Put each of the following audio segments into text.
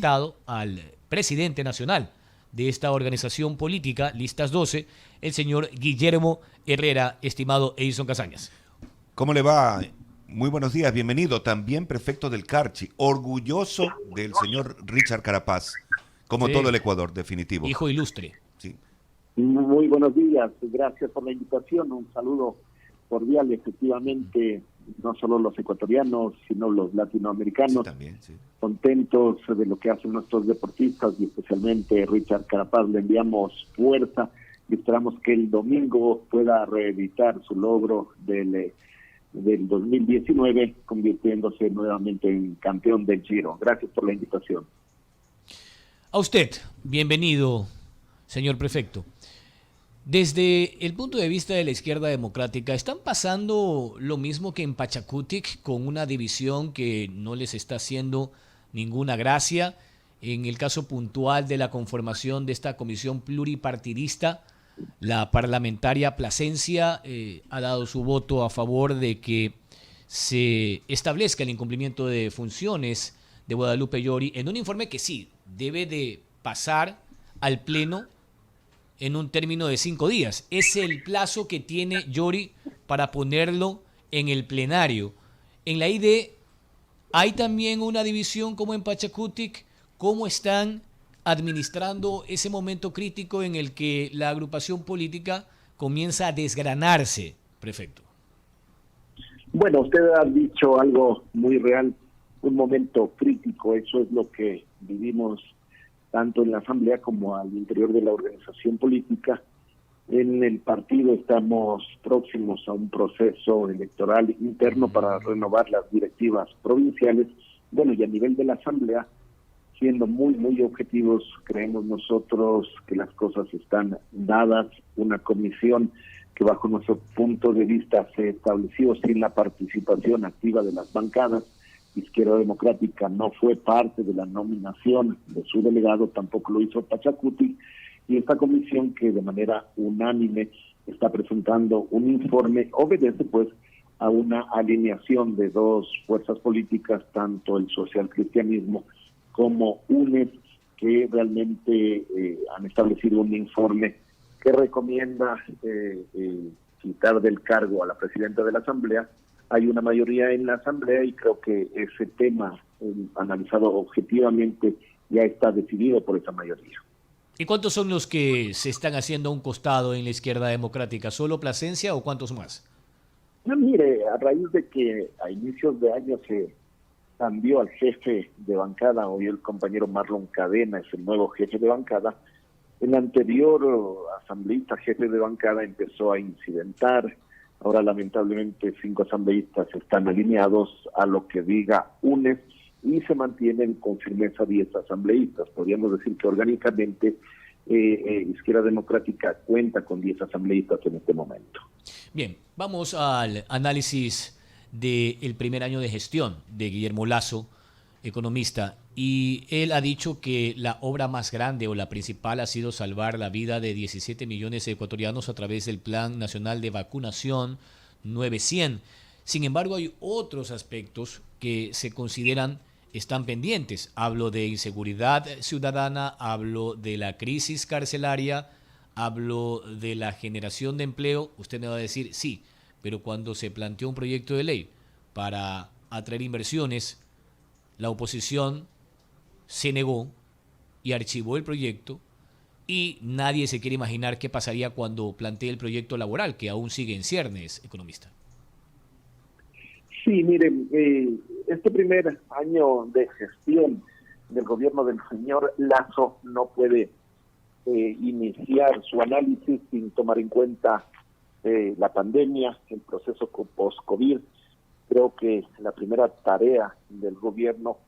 presentado al presidente nacional de esta organización política, Listas 12, el señor Guillermo Herrera, estimado Edison Casañas. ¿Cómo le va? Muy buenos días, bienvenido. También prefecto del Carchi, orgulloso del señor Richard Carapaz, como Sí, todo el Ecuador, definitivo. hijo ilustre. Sí. Muy buenos días, gracias por la invitación, un saludo cordial. Efectivamente, no solo los ecuatorianos, sino los latinoamericanos, Sí, también, sí. contentos de lo que hacen nuestros deportistas y especialmente Richard Carapaz. Le enviamos fuerza y esperamos que el domingo pueda reeditar su logro del 2019, convirtiéndose nuevamente en campeón del Giro. Gracias por la invitación. A usted, bienvenido, señor prefecto. Desde el punto de vista de la izquierda democrática, ¿están pasando lo mismo que en Pachacutic, con una división que no les está haciendo ninguna gracia? En el caso puntual de la conformación de esta comisión pluripartidista, la parlamentaria Plasencia ha dado su voto a favor de que se establezca el incumplimiento de funciones de Guadalupe Llori en un informe que sí debe de pasar al Pleno en un término de 5 días. Es el plazo que tiene Llori para ponerlo en el plenario. En la ID hay también una división como en Pachacutic. ¿Cómo están administrando ese momento crítico en el que la agrupación política comienza a desgranarse, prefecto? Bueno, usted ha dicho algo muy real, un momento crítico. Eso es lo que vivimos tanto en la Asamblea como al interior de la organización política. En el partido estamos próximos a un proceso electoral interno para renovar las directivas provinciales. Bueno, y a nivel de la Asamblea, siendo muy objetivos, creemos nosotros que las cosas están dadas. Una comisión que bajo nuestro punto de vista se estableció sin la participación activa de las bancadas. Izquierda Democrática no fue parte de la nominación de su delegado, tampoco lo hizo Pachacuti, y esta comisión que de manera unánime está presentando un informe obedece pues a una alineación de dos fuerzas políticas, tanto el socialcristianismo como UNES, que realmente han establecido un informe que recomienda quitar del cargo a la presidenta de la Asamblea. Hay una mayoría en la Asamblea y creo que ese tema, analizado objetivamente, ya está decidido por esa mayoría. ¿Y cuántos son los que se están haciendo a un costado en la izquierda democrática? ¿Solo Plasencia o cuántos más? No, mire, a raíz de que a inicios de año se cambió al jefe de bancada, hoy el compañero Marlon Cadena es el nuevo jefe de bancada. El anterior asambleísta jefe de bancada empezó a incidentar. Ahora lamentablemente 5 asambleístas están alineados a lo que diga UNES y se mantienen con firmeza 10 asambleístas. Podríamos decir que orgánicamente Izquierda Democrática cuenta con 10 asambleístas en este momento. Bien, vamos al análisis del primer año de gestión de Guillermo Lasso, economista, y él ha dicho que la obra más grande o la principal ha sido salvar la vida de 17 millones de ecuatorianos a través del Plan Nacional de Vacunación 900. Sin embargo, hay otros aspectos que se consideran están pendientes. Hablo de inseguridad ciudadana, hablo de la crisis carcelaria, hablo de la generación de empleo. Usted me va a decir, sí, pero cuando se planteó un proyecto de ley para atraer inversiones, la oposición se negó y archivó el proyecto y nadie se quiere imaginar qué pasaría cuando plantee el proyecto laboral, que aún sigue en ciernes, economista. Sí, miren, este primer año de gestión del gobierno del señor Lasso no puede iniciar su análisis sin tomar en cuenta la pandemia, el proceso post-COVID. Creo que la primera tarea del gobierno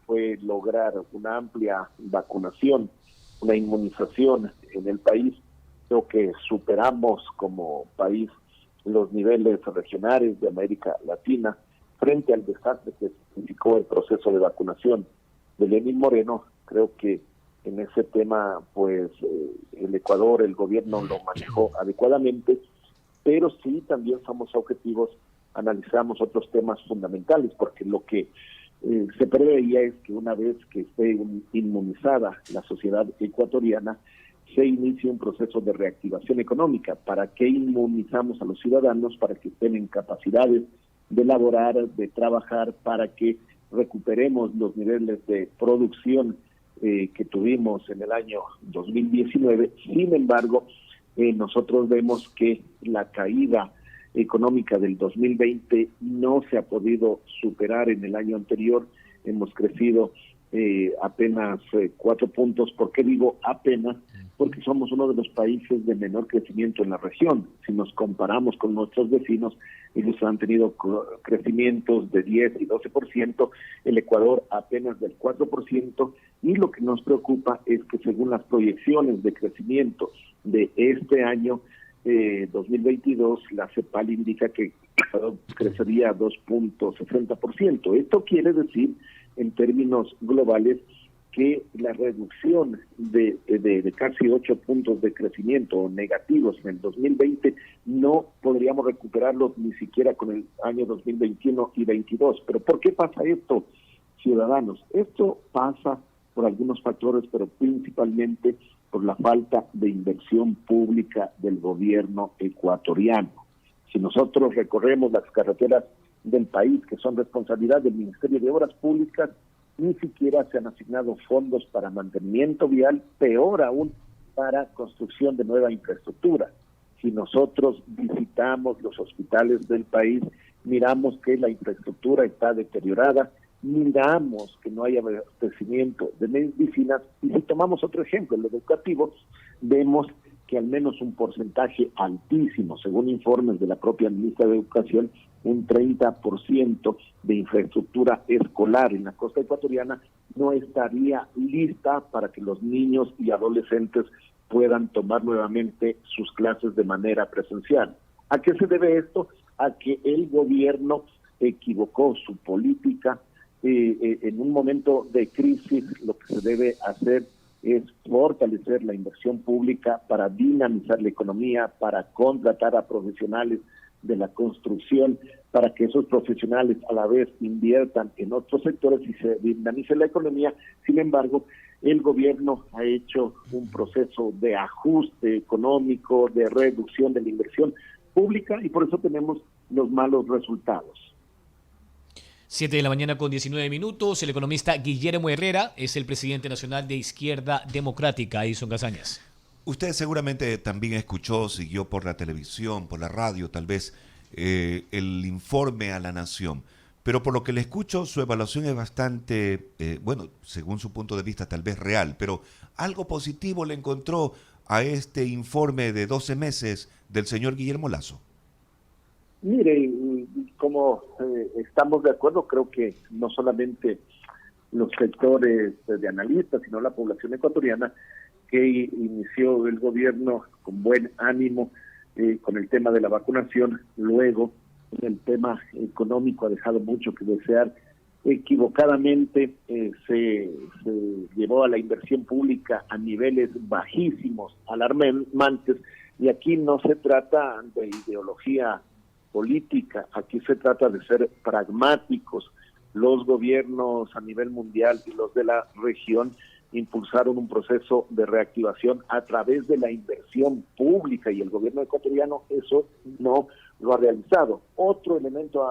fue lograr una amplia vacunación, una inmunización en el país. Creo que superamos como país los niveles regionales de América Latina frente al desastre que significó el proceso de vacunación de Lenín Moreno. Creo que en ese tema, pues, el Ecuador, el gobierno lo manejó adecuadamente, pero sí también somos objetivos, analizamos otros temas fundamentales, porque lo que se preveía es que una vez que esté inmunizada la sociedad ecuatoriana, se inicie un proceso de reactivación económica. ¿Para qué inmunizamos a los ciudadanos? Para que estén en capacidades de laborar, de trabajar, para que recuperemos los niveles de producción que tuvimos en el año 2019. Sin embargo, nosotros vemos que la caída económica del 2020 no se ha podido superar en el año anterior. Hemos crecido apenas 4 puntos. ¿Por qué digo apenas? Porque somos uno de los países de menor crecimiento en la región. Si nos comparamos con nuestros vecinos, ellos han tenido crecimientos de 10 y 12%, el Ecuador apenas del 4%, y lo que nos preocupa es que según las proyecciones de crecimiento de este año 2022, la CEPAL indica que crecería a 2.60%. Esto quiere decir, en términos globales, que la reducción de casi 8 puntos de crecimiento negativos en el 2020 no podríamos recuperarlos ni siquiera con el año 2021 y 22. ¿Pero por qué pasa esto, ciudadanos? Esto pasa por algunos factores, pero principalmente por la falta de inversión pública del gobierno ecuatoriano. Si nosotros recorremos las carreteras del país, que son responsabilidad del Ministerio de Obras Públicas, ni siquiera se han asignado fondos para mantenimiento vial, peor aún para construcción de nueva infraestructura. Si nosotros visitamos los hospitales del país, miramos que la infraestructura está deteriorada, miramos que no hay abastecimiento de medicinas, y si tomamos otro ejemplo, el educativo, vemos que al menos un porcentaje altísimo, según informes de la propia ministra de Educación, un 30% de infraestructura escolar en la costa ecuatoriana no estaría lista para que los niños y adolescentes puedan tomar nuevamente sus clases de manera presencial. ¿A qué se debe esto? A que el gobierno equivocó su política. En un momento de crisis, lo que se debe hacer es fortalecer la inversión pública para dinamizar la economía, para contratar a profesionales de la construcción, para que esos profesionales a la vez inviertan en otros sectores y se dinamice la economía. Sin embargo, el gobierno ha hecho un proceso de ajuste económico, de reducción de la inversión pública, y por eso tenemos los malos resultados. 7 de la mañana con 19 minutos. El economista Guillermo Herrera es el presidente nacional de Izquierda Democrática. Edison Casañas. Usted seguramente también escuchó, siguió por la televisión, por la radio, tal vez, el informe a la Nación. Pero por lo que le escucho, su evaluación es bastante, bueno, según su punto de vista, tal vez real. Pero algo positivo le encontró a este informe de 12 meses del señor Guillermo Lasso. Mire, como estamos de acuerdo, creo que no solamente los sectores de analistas, sino la población ecuatoriana, que inició el gobierno con buen ánimo con el tema de la vacunación, luego el tema económico ha dejado mucho que desear. Equivocadamente se llevó a la inversión pública a niveles bajísimos, alarmantes, y aquí no se trata de ideología política, aquí se trata de ser pragmáticos. Los gobiernos a nivel mundial y los de la región impulsaron un proceso de reactivación a través de la inversión pública, y el gobierno ecuatoriano eso no lo ha realizado. Otro elemento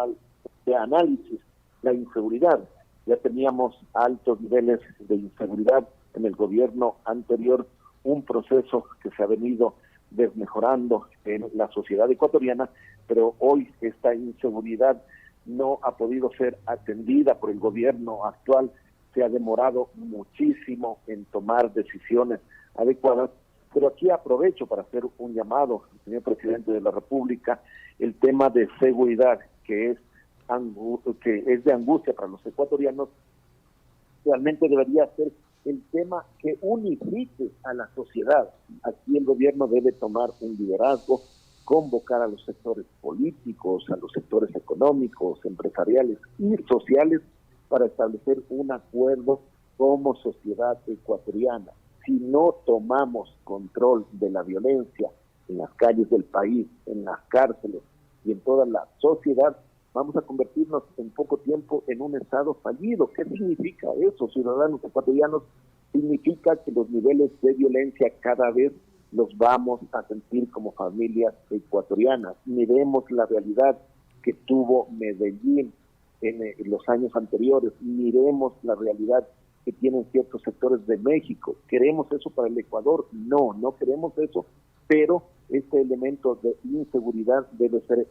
de análisis, la inseguridad. Ya teníamos altos niveles de inseguridad en el gobierno anterior, un proceso que se ha venido desmejorando en la sociedad ecuatoriana, pero hoy esta inseguridad no ha podido ser atendida por el gobierno actual. Se ha demorado muchísimo en tomar decisiones adecuadas, pero aquí aprovecho para hacer un llamado, señor presidente de la República. El tema de seguridad, que es de angustia para los ecuatorianos, realmente debería ser el tema que unifique a la sociedad. Aquí el gobierno debe tomar un liderazgo, convocar a los sectores políticos, a los sectores económicos, empresariales y sociales para establecer un acuerdo como sociedad ecuatoriana. Si no tomamos control de la violencia en las calles del país, en las cárceles y en toda la sociedad, vamos a convertirnos en poco tiempo en un Estado fallido. ¿Qué significa eso, ciudadanos ecuatorianos? Significa que los niveles de violencia cada vez los vamos a sentir como familias ecuatorianas. Miremos la realidad que tuvo Medellín en los años anteriores, miremos la realidad que tienen ciertos sectores de México. ¿Queremos eso para el Ecuador? No, no queremos eso, pero este elemento de inseguridad debe ser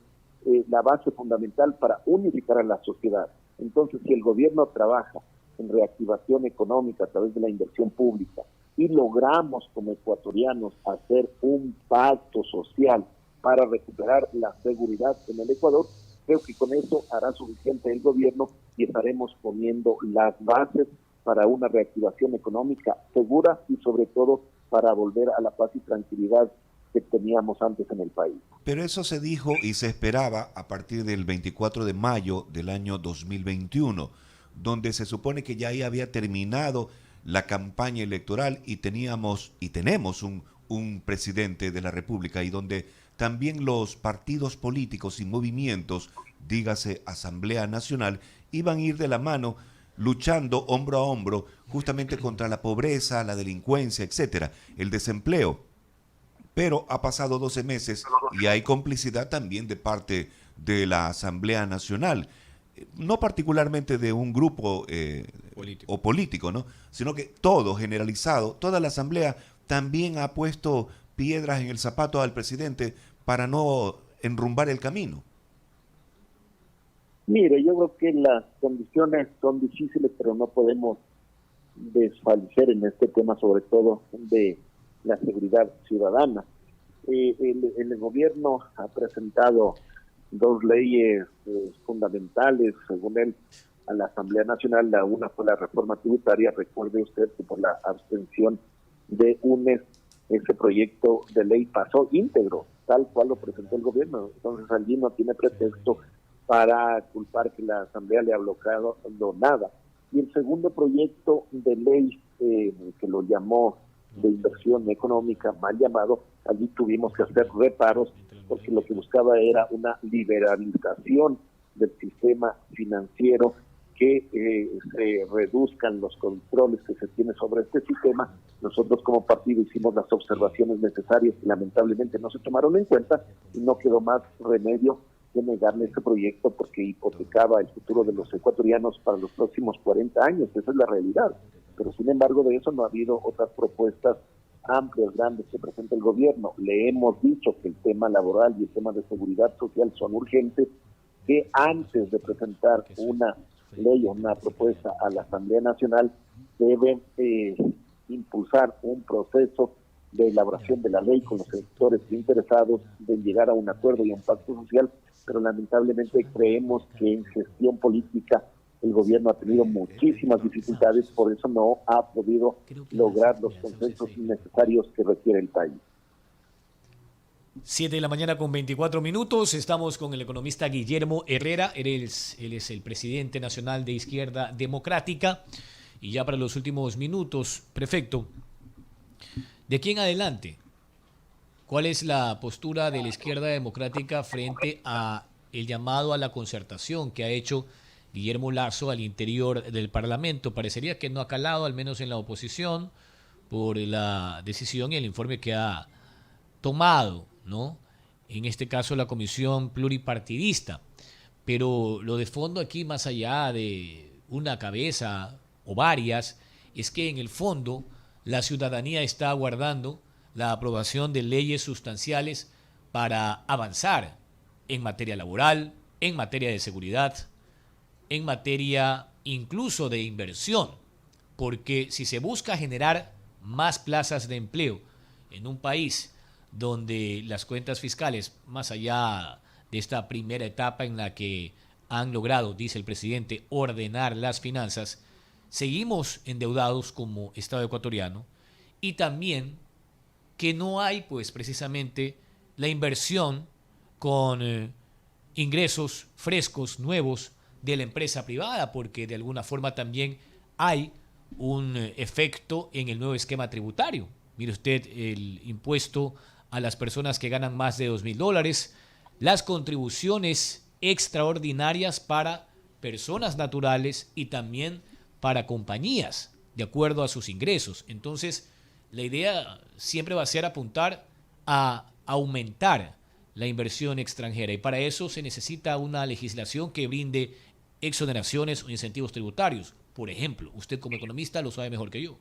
la base fundamental para unificar a la sociedad. Entonces, si el gobierno trabaja en reactivación económica a través de la inversión pública y logramos como ecuatorianos hacer un pacto social para recuperar la seguridad en el Ecuador, creo que con eso hará suficiente el gobierno y estaremos poniendo las bases para una reactivación económica segura y sobre todo para volver a la paz y tranquilidad que teníamos antes en el país. Pero eso se dijo y se esperaba a partir del 24 de mayo del año 2021, donde se supone que ya ahí había terminado la campaña electoral y tenemos un presidente de la República y donde también los partidos políticos y movimientos, dígase Asamblea Nacional, iban a ir de la mano luchando hombro a hombro justamente contra la pobreza, la delincuencia, etcétera, el desempleo. Pero ha pasado 12 meses y hay complicidad también de parte de la Asamblea Nacional, no particularmente de un grupo político, ¿no? Sino que todo generalizado, toda la Asamblea también ha puesto piedras en el zapato al presidente para no enrumbar el camino. Mire, yo creo que las condiciones son difíciles, pero no podemos desfallecer en este tema, sobre todo de la seguridad ciudadana. El gobierno ha presentado dos leyes fundamentales, según él, a la Asamblea Nacional. La una fue la reforma tributaria. Recuerde usted que por la abstención de UNES, ese proyecto de ley pasó íntegro, tal cual lo presentó el gobierno. Entonces allí no tiene pretexto para culpar que la Asamblea le ha bloqueado nada. Y el segundo proyecto de ley, que lo llamó de inversión económica, mal llamado, allí tuvimos que hacer reparos porque lo que buscaba era una liberalización del sistema financiero, que se reduzcan los controles que se tienen sobre este sistema. Nosotros como partido hicimos las observaciones necesarias y lamentablemente no se tomaron en cuenta y no quedó más remedio que negarle ese proyecto porque hipotecaba el futuro de los ecuatorianos para los próximos 40 años. Esa es la realidad. Pero sin embargo de eso no ha habido otras propuestas amplias, grandes que presenta el gobierno. Le hemos dicho que el tema laboral y el tema de seguridad social son urgentes, que antes de presentar una ley o una propuesta a la Asamblea Nacional deben impulsar un proceso de elaboración de la ley con los sectores interesados, de llegar a un acuerdo y a un pacto social, pero lamentablemente creemos que en gestión política el gobierno ha tenido muchísimas dificultades, por eso no ha podido lograr los consensos necesarios que requiere el país. 7 de la mañana con 24 minutos. Estamos con el economista Guillermo Herrera. Él es el presidente nacional de Izquierda Democrática. Y ya para los últimos minutos, prefecto, ¿de aquí en adelante cuál es la postura de la Izquierda Democrática frente a el llamado a la concertación que ha hecho Guillermo Lasso al interior del Parlamento? Parecería que no ha calado, al menos en la oposición, por la decisión y el informe que ha tomado, ¿no? En este caso la comisión pluripartidista. Pero lo de fondo aquí, más allá de una cabeza o varias, es que en el fondo la ciudadanía está aguardando la aprobación de leyes sustanciales para avanzar en materia laboral, en materia de seguridad, en materia incluso de inversión, porque si se busca generar más plazas de empleo en un país donde las cuentas fiscales, más allá de esta primera etapa en la que han logrado, dice el presidente, ordenar las finanzas, seguimos endeudados como Estado ecuatoriano, y también que no hay pues precisamente la inversión con ingresos frescos, nuevos de la empresa privada, porque de alguna forma también hay un efecto en el nuevo esquema tributario. Mire usted el impuesto a las personas que ganan más de $2,000, las contribuciones extraordinarias para personas naturales y también para compañías, de acuerdo a sus ingresos. Entonces, la idea siempre va a ser apuntar a aumentar la inversión extranjera y para eso se necesita una legislación que brinde exoneraciones o incentivos tributarios. Por ejemplo, usted como economista lo sabe mejor que yo.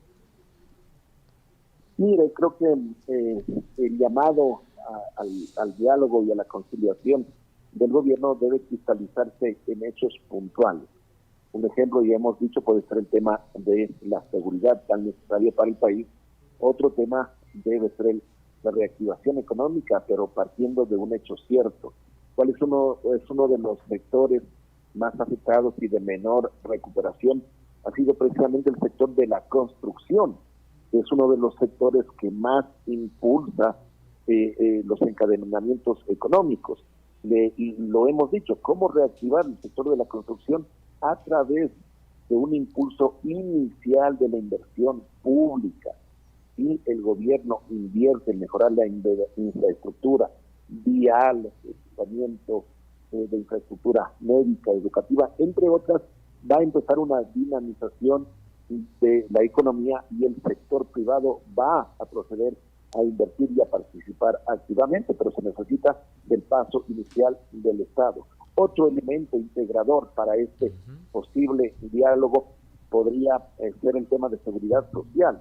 Mire, creo que el llamado al diálogo y a la conciliación del gobierno debe cristalizarse en hechos puntuales. Un ejemplo, ya hemos dicho, puede ser el tema de la seguridad tan necesaria para el país. Otro tema debe ser la reactivación económica, pero partiendo de un hecho cierto. ¿Cuál es uno de los sectores más afectados y de menor recuperación? Ha sido precisamente el sector de la construcción. Es uno de los sectores que más impulsa los encadenamientos económicos. Y lo hemos dicho, ¿cómo reactivar el sector de la construcción? A través de un impulso inicial de la inversión pública. Si el gobierno invierte en mejorar la infraestructura vial, equipamiento de infraestructura médica, educativa, entre otras, va a empezar una dinamización de la economía y el sector privado va a proceder a invertir y a participar activamente, pero se necesita del paso inicial del Estado. Otro elemento integrador para este posible diálogo podría ser el tema de seguridad social.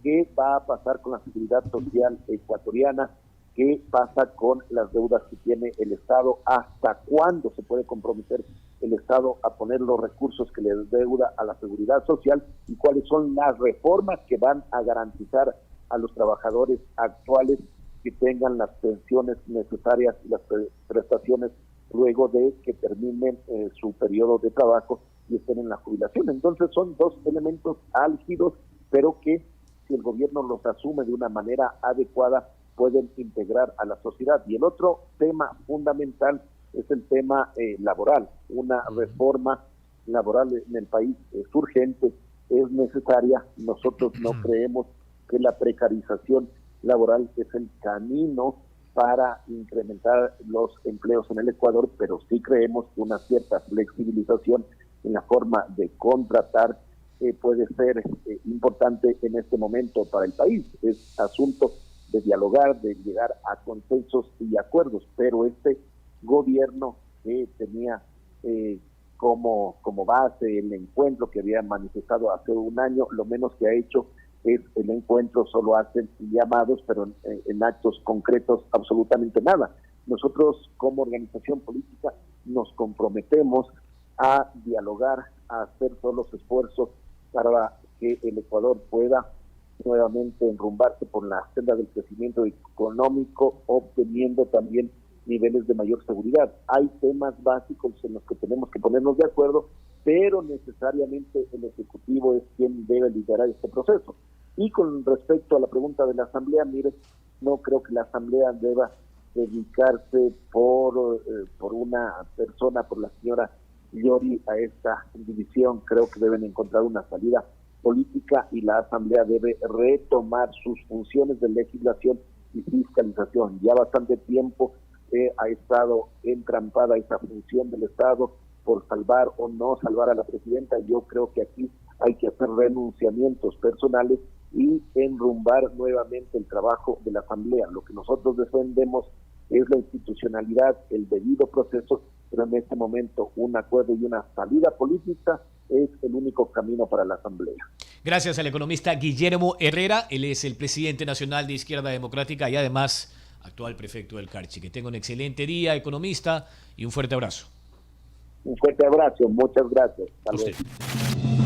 ¿Qué va a pasar con la seguridad social ecuatoriana? ¿Qué pasa con las deudas que tiene el Estado? ¿Hasta cuándo se puede comprometer el Estado a poner los recursos que le deuda a la seguridad social? ¿Y cuáles son las reformas que van a garantizar a los trabajadores actuales que tengan las pensiones necesarias y las prestaciones luego de que terminen su periodo de trabajo y estén en la jubilación? Entonces son dos elementos álgidos, pero que si el gobierno los asume de una manera adecuada, pueden integrar a la sociedad. Y el otro tema fundamental es el tema laboral. Una reforma laboral en el país es urgente, es necesaria. Nosotros no creemos que la precarización laboral es el camino para incrementar los empleos en el Ecuador, pero sí creemos que una cierta flexibilización en la forma de contratar puede ser importante en este momento para el país. Es asunto de dialogar, de llegar a consensos y acuerdos, pero este gobierno que tenía como base el encuentro que había manifestado hace un año, lo menos que ha hecho es el encuentro, solo hacen llamados, pero en actos concretos absolutamente nada. Nosotros como organización política nos comprometemos a dialogar, a hacer todos los esfuerzos para que el Ecuador pueda nuevamente enrumbarse por la senda del crecimiento económico, obteniendo también niveles de mayor seguridad. Hay temas básicos en los que tenemos que ponernos de acuerdo, pero necesariamente el Ejecutivo es quien debe liderar este proceso. Y con respecto a la pregunta de la Asamblea, mire, no creo que la Asamblea deba dedicarse por una persona, por la señora Yori, a esta división. Creo que deben encontrar una salida política y la Asamblea debe retomar sus funciones de legislación y fiscalización. Ya bastante tiempo ha estado entrampada esa función del Estado por salvar o no salvar a la presidenta. Yo creo que aquí hay que hacer renunciamientos personales y enrumbar nuevamente el trabajo de la Asamblea. Lo que nosotros defendemos es la institucionalidad, el debido proceso, pero en este momento un acuerdo y una salida política es el único camino para la Asamblea. Gracias al economista Guillermo Herrera. Él es el presidente nacional de Izquierda Democrática y además actual prefecto del Carchi. Que tenga un excelente día, economista, y un fuerte abrazo. Un fuerte abrazo, muchas gracias. Hasta luego.